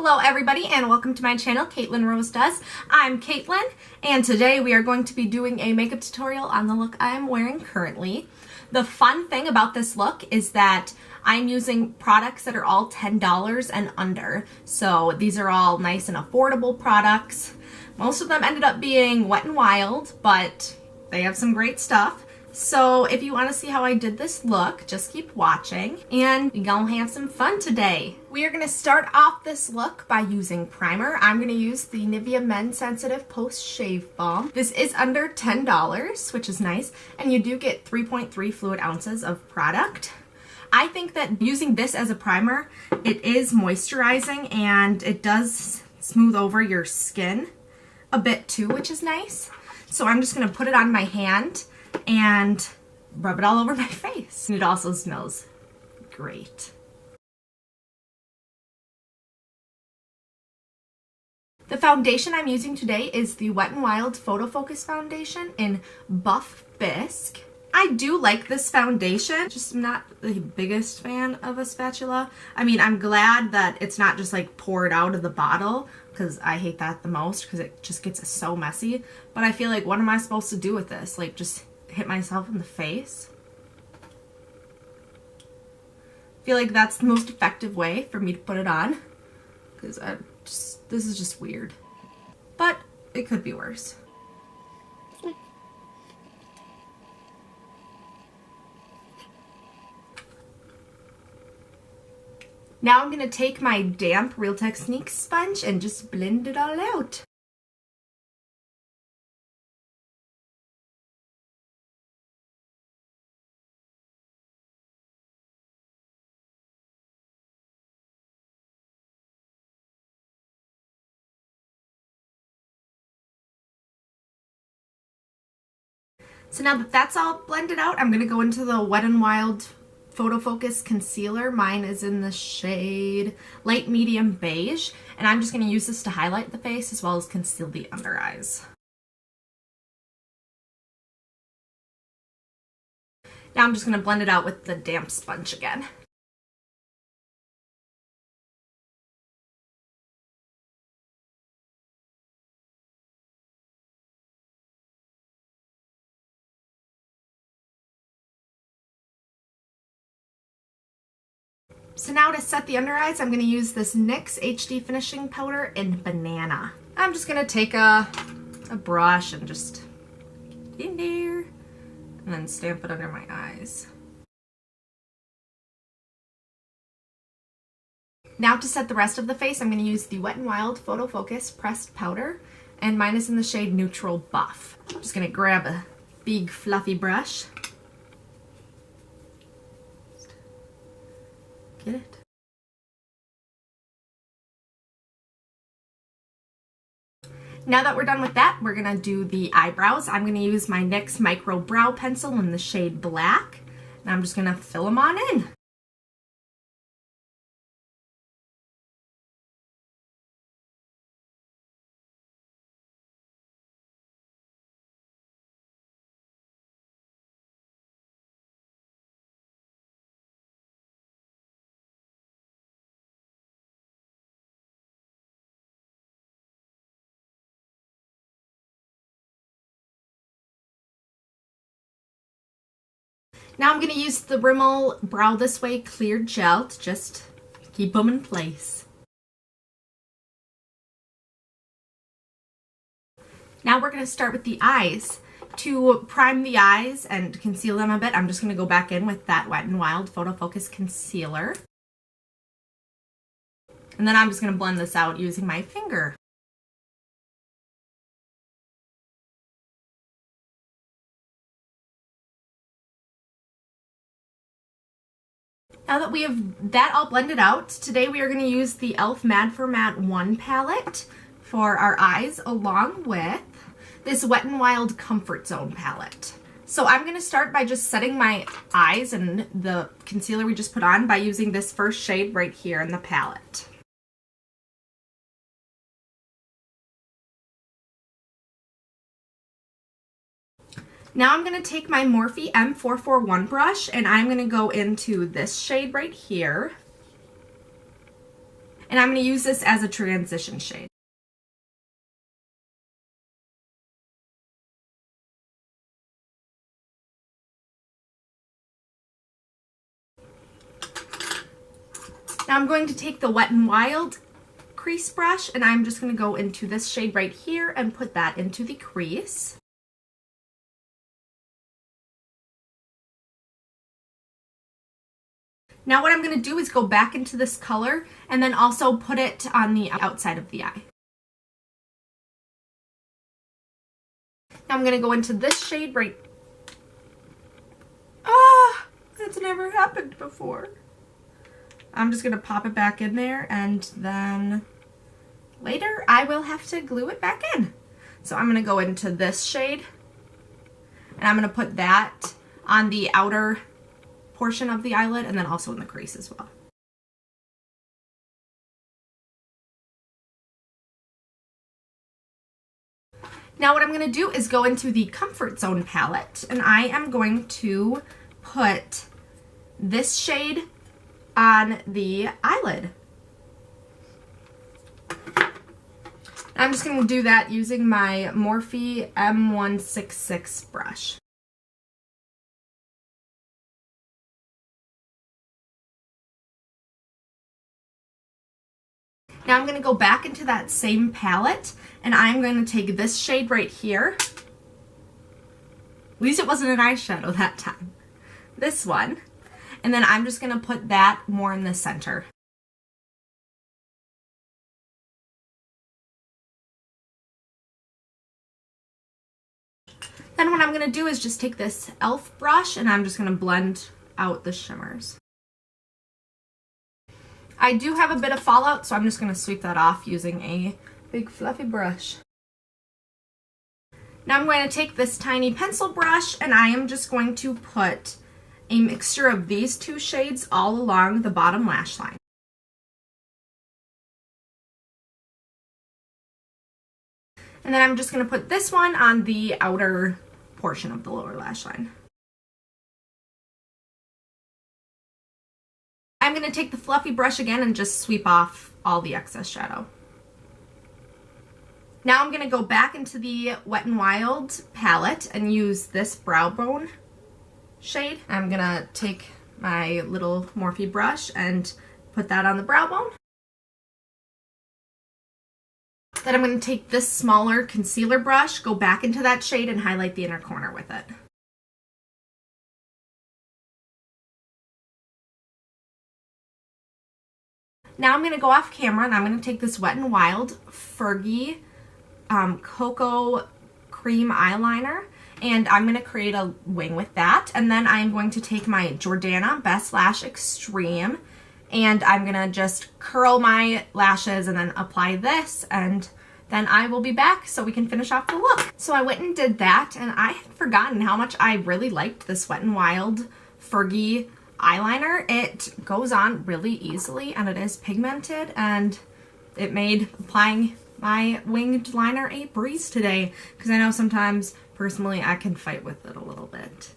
Hello everybody and welcome to my channel, Caitlyn Rose Does. I'm Caitlyn and today we are going to be doing a makeup tutorial on the look I am wearing currently. The fun thing about this look is that I'm using products that are all $10 and under. So these are all nice and affordable products. Most of them ended up being Wet n Wild, but they have some great stuff. So if you want to see how I did this look, just keep watching and we're gonna have some fun today. We are going to start off this look by using primer. I'm going to use the Nivea Men Sensitive Post Shave Balm. This is under $10, which is nice, and you do get 3.3 fluid ounces of product. I think that using this as a primer, it is moisturizing and it does smooth over your skin a bit too, which is nice. So I'm just going to put it on my hand and rub it all over my face. And it also smells great. The foundation I'm using today is the Wet n Wild Photofocus foundation in Buff Bisque. I do like this foundation, just not the biggest fan of a spatula. I mean, I'm glad that it's not just like poured out of the bottle, because I hate that the most because it just gets so messy. But I feel like, what am I supposed to do with this? Like, just hit myself in the face? I feel like that's the most effective way for me to put it on, because this is just weird. But it could be worse. Now I'm going to take my damp Real Techniques sponge and just blend it all out. So now that that's all blended out, I'm going to go into the Wet n Wild Photofocus concealer. Mine is in the shade light medium beige, and I'm just going to use this to highlight the face as well as conceal the under eyes. Now I'm just going to blend it out with the damp sponge again. So now to set the under eyes, I'm going to use this NYX HD Finishing Powder in Banana. I'm just going to take a brush and just get in there and then stamp it under my eyes. Now to set the rest of the face, I'm going to use the Wet n Wild Photofocus Pressed Powder, and mine is in the shade Neutral Buff. I'm just going to grab a big fluffy brush. Get it? Now that we're done with that, we're going to do the eyebrows. I'm going to use my NYX Micro Brow Pencil in the shade Black, and I'm just going to fill them on in. Now I'm going to use the Rimmel Brow This Way Clear Gel to just keep them in place. Now we're going to start with the eyes. To prime the eyes and conceal them a bit, I'm just going to go back in with that Wet n Wild Photofocus Concealer. And then I'm just going to blend this out using my finger. Now that we have that all blended out, today we are going to use the e.l.f. Mad for Matte 1 palette for our eyes, along with this Wet n Wild Comfort Zone palette. So I'm going to start by just setting my eyes and the concealer we just put on by using this first shade right here in the palette. Now I'm going to take my Morphe M441 brush and I'm going to go into this shade right here. And I'm going to use this as a transition shade. Now I'm going to take the Wet n Wild crease brush, and I'm just going to go into this shade right here and put that into the crease. Now what I'm going to do is go back into this color and then also put it on the outside of the eye. Now I'm going to go into this shade right... Ah, that's never happened before. I'm just going to pop it back in there, and then later I will have to glue it back in. So I'm going to go into this shade, and I'm going to put that on the outer portion of the eyelid and then also in the crease as well. Now what I'm going to do is go into the Comfort Zone palette, and I am going to put this shade on the eyelid. I'm just going to do that using my Morphe M166 brush. Now I'm going to go back into that same palette, and I'm going to take this shade right here. At least it wasn't an eyeshadow that time. This one. And then I'm just going to put that more in the center. Then what I'm going to do is just take this e.l.f. brush, and I'm just going to blend out the shimmers. I do have a bit of fallout, so I'm just going to sweep that off using a big fluffy brush. Now I'm going to take this tiny pencil brush, and I am just going to put a mixture of these two shades all along the bottom lash line. And then I'm just going to put this one on the outer portion of the lower lash line. I'm going to take the fluffy brush again and just sweep off all the excess shadow. Now I'm going to go back into the Wet n Wild palette and use this Brow Bone shade. I'm going to take my little Morphe brush and put that on the brow bone. Then I'm going to take this smaller concealer brush, go back into that shade, and highlight the inner corner with it. Now I'm going to go off camera, and I'm going to take this Wet n Wild Fergie Cocoa Cream Eyeliner, and I'm going to create a wing with that. And then I'm going to take my Jordana Best Lash Extreme, and I'm going to just curl my lashes and then apply this, and then I will be back so we can finish off the look. So I went and did that, and I had forgotten how much I really liked this Wet n Wild Fergie eyeliner. It goes on really easily, and it is pigmented, and it made applying my winged liner a breeze today, because I know sometimes personally I can fight with it a little bit,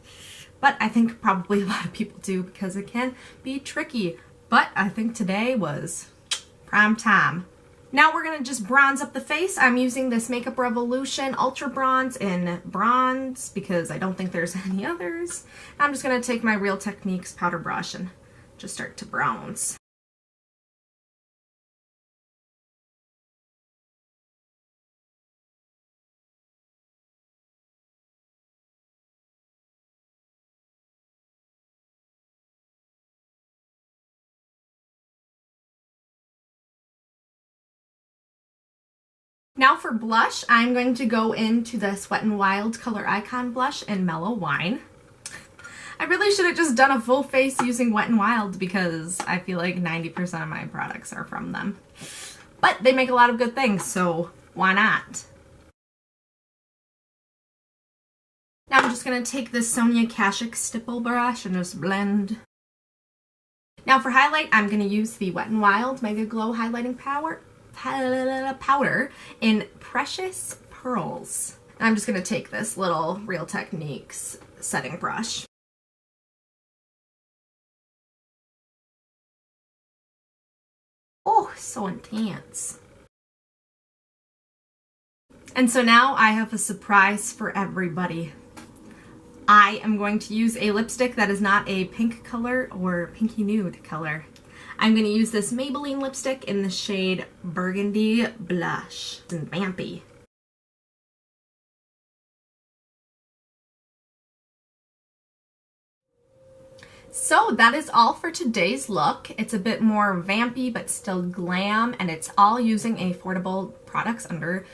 but I think probably a lot of people do because it can be tricky. But I think today was prime time. Now we're going to just bronze up the face. I'm using this Makeup Revolution Ultra Bronze in bronze because I don't think there's any others. I'm just going to take my Real Techniques powder brush and just start to bronze. Now for blush, I'm going to go into this Wet n Wild Color Icon blush in Mellow Wine. I really should have just done a full face using Wet n Wild because I feel like 90% of my products are from them. But they make a lot of good things, so why not? Now I'm just going to take this Sonia Kashuk stipple brush and just blend. Now for highlight, I'm going to use the Wet n Wild Mega Glow Highlighting Powder in Precious Pearls. And I'm just going to take this little Real Techniques setting brush. Oh, so intense. And so now I have a surprise for everybody. I am going to use a lipstick that is not a pink color or pinky nude color. I'm going to use this Maybelline lipstick in the shade Burgundy Blush. It's vampy. So that is all for today's look. It's a bit more vampy but still glam, and it's all using affordable products under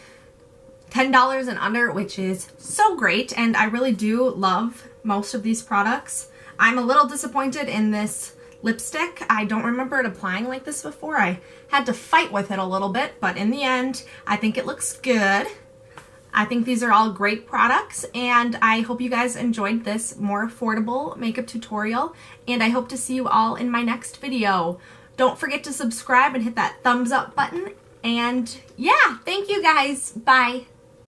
$10 and under, which is so great, and I really do love most of these products. I'm a little disappointed in this lipstick. I don't remember it applying like this before. I had to fight with it a little bit, but in the end, I think it looks good. I think these are all great products, and I hope you guys enjoyed this more affordable makeup tutorial, and I hope to see you all in my next video. Don't forget to subscribe and hit that thumbs up button, and yeah, thank you guys. Bye.